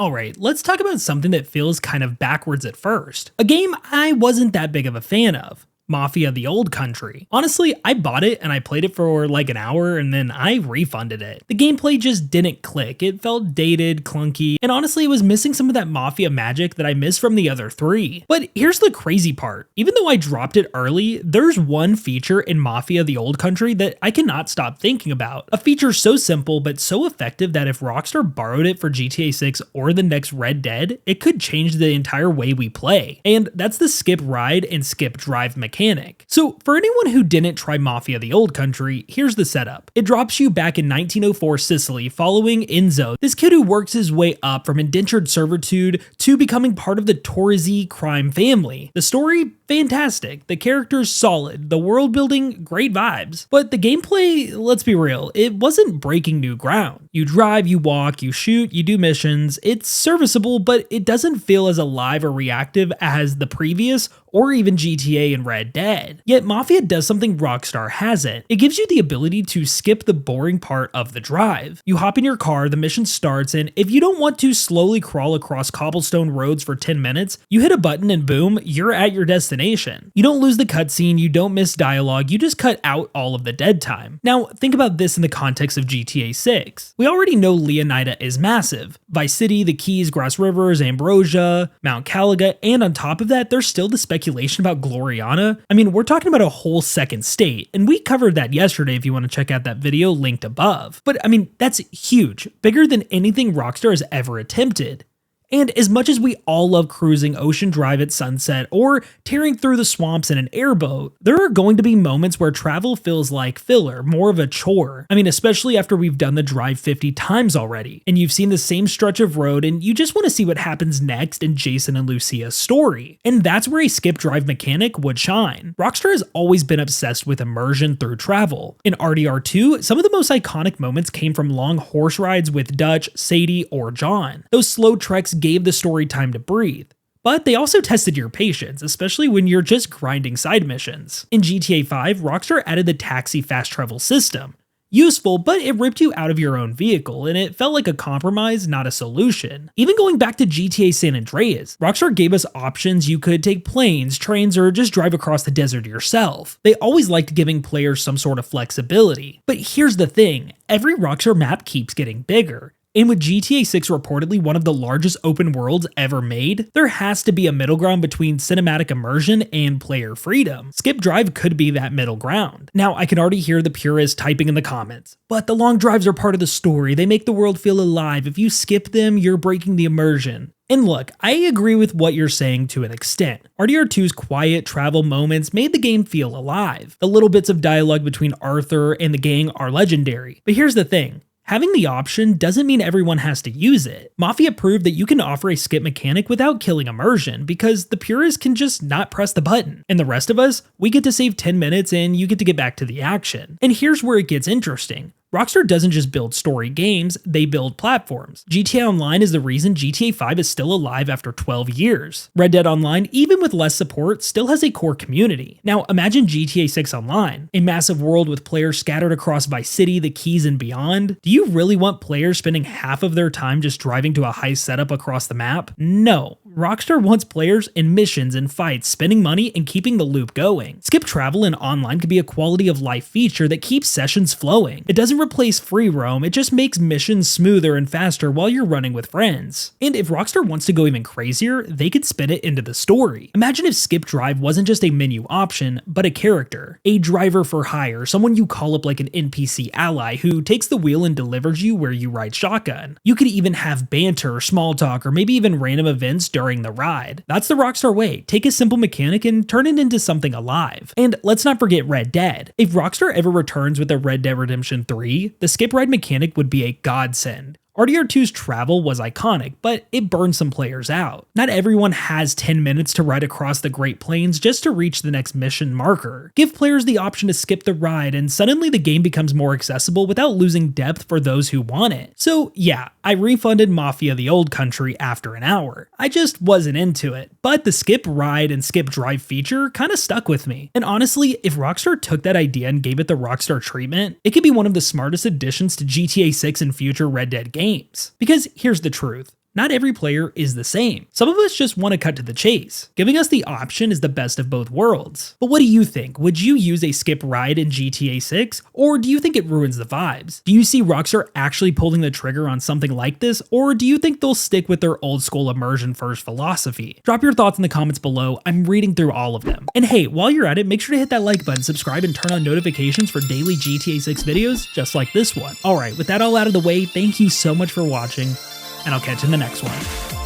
Alright, let's talk about something that feels kind of backwards at first. A game I wasn't that big of a fan of. Mafia the Old Country. Honestly, I bought it and I played it for like an hour and then I refunded it. The gameplay just didn't click. It felt dated, clunky, and honestly it was missing some of that Mafia magic that I missed from the other three. But here's the crazy part. Even though I dropped it early, there's one feature in Mafia the Old Country that I cannot stop thinking about. A feature so simple but so effective that if Rockstar borrowed it for GTA 6 or the next Red Dead, it could change the entire way we play. And that's the skip ride and skip drive mechanic. So for anyone who didn't try Mafia the Old Country, here's the setup. It drops you back in 1904 Sicily following Enzo, this kid who works his way up from indentured servitude to becoming part of the Torresi crime family. The story, fantastic. The characters, solid. The world building, great vibes. But the gameplay, let's be real, it wasn't breaking new ground. You drive, you walk, you shoot, you do missions. It's serviceable, but it doesn't feel as alive or reactive as the previous or even GTA and Red Dead. Yet Mafia does something Rockstar hasn't. It gives you the ability to skip the boring part of the drive. You hop in your car, the mission starts, and if you don't want to slowly crawl across cobblestone roads for 10 minutes, you hit a button and boom, you're at your destination. You don't lose the cutscene, you don't miss dialogue, you just cut out all of the dead time. Now, think about this in the context of GTA 6. We already know Leonida is massive. Vice City, the Keys, Grass Rivers, Ambrosia, Mount Caliga, and on top of that, there's still the speculation about Gloriana. I mean, we're talking about a whole second state, and we covered that yesterday if you want to check out that video linked above. But I mean, that's huge, bigger than anything Rockstar has ever attempted. And as much as we all love cruising Ocean Drive at sunset or tearing through the swamps in an airboat, there are going to be moments where travel feels like filler, more of a chore. I mean, especially after we've done the drive 50 times already, and you've seen the same stretch of road and you just want to see what happens next in Jason and Lucia's story. And that's where a skip drive mechanic would shine. Rockstar has always been obsessed with immersion through travel. In RDR2, some of the most iconic moments came from long horse rides with Dutch, Sadie, or John. Those slow treks gave the story time to breathe. But they also tested your patience, especially when you're just grinding side missions. In GTA 5, Rockstar added the taxi fast travel system. Useful, but it ripped you out of your own vehicle, and it felt like a compromise, not a solution. Even going back to GTA San Andreas, Rockstar gave us options. You could take planes, trains, or just drive across the desert yourself. They always liked giving players some sort of flexibility. But here's the thing, every Rockstar map keeps getting bigger. And with GTA 6 reportedly one of the largest open worlds ever made, there has to be a middle ground between cinematic immersion and player freedom. Skip Drive could be that middle ground. Now, I can already hear the purists typing in the comments, but the long drives are part of the story. They make the world feel alive. If you skip them, you're breaking the immersion. And look, I agree with what you're saying to an extent. RDR2's quiet travel moments made the game feel alive. The little bits of dialogue between Arthur and the gang are legendary. But here's the thing. Having the option doesn't mean everyone has to use it. Mafia proved that you can offer a skip mechanic without killing immersion because the purists can just not press the button. And the rest of us, we get to save 10 minutes and you get to get back to the action. And here's where it gets interesting. Rockstar doesn't just build story games, they build platforms. GTA Online is the reason GTA 5 is still alive after 12 years. Red Dead Online, even with less support, still has a core community. Now imagine GTA 6 Online, a massive world with players scattered across Vice City, the Keys, and beyond. Do you really want players spending half of their time just driving to a high setup across the map? No. Rockstar wants players in missions and fights, spending money and keeping the loop going. Skip travel in online could be a quality of life feature that keeps sessions flowing. It doesn't replace free roam, it just makes missions smoother and faster while you're running with friends. And if Rockstar wants to go even crazier, they could spin it into the story. Imagine if Skip Drive wasn't just a menu option, but a character. A driver for hire, someone you call up like an NPC ally who takes the wheel and delivers you where you ride shotgun. You could even have banter, small talk, or maybe even random events during the ride. That's the Rockstar way. Take a simple mechanic and turn it into something alive. And let's not forget Red Dead. If Rockstar ever returns with a Red Dead Redemption 3, the skip ride mechanic would be a godsend. RDR2's travel was iconic, but it burned some players out. Not everyone has 10 minutes to ride across the Great Plains just to reach the next mission marker. Give players the option to skip the ride, and suddenly the game becomes more accessible without losing depth for those who want it. So yeah, I refunded Mafia the Old Country after an hour. I just wasn't into it, but the skip ride and skip drive feature kinda stuck with me. And honestly, if Rockstar took that idea and gave it the Rockstar treatment, it could be one of the smartest additions to GTA 6 and future Red Dead games. Because here's the truth. Not every player is the same. Some of us just want to cut to the chase. Giving us the option is the best of both worlds. But what do you think? Would you use a skip ride in GTA 6? Or do you think it ruins the vibes? Do you see Rockstar actually pulling the trigger on something like this? Or do you think they'll stick with their old school immersion first philosophy? Drop your thoughts in the comments below. I'm reading through all of them. And hey, while you're at it, make sure to hit that like button, subscribe, and turn on notifications for daily GTA 6 videos just like this one. Alright, with that all out of the way, thank you so much for watching, and I'll catch you in the next one.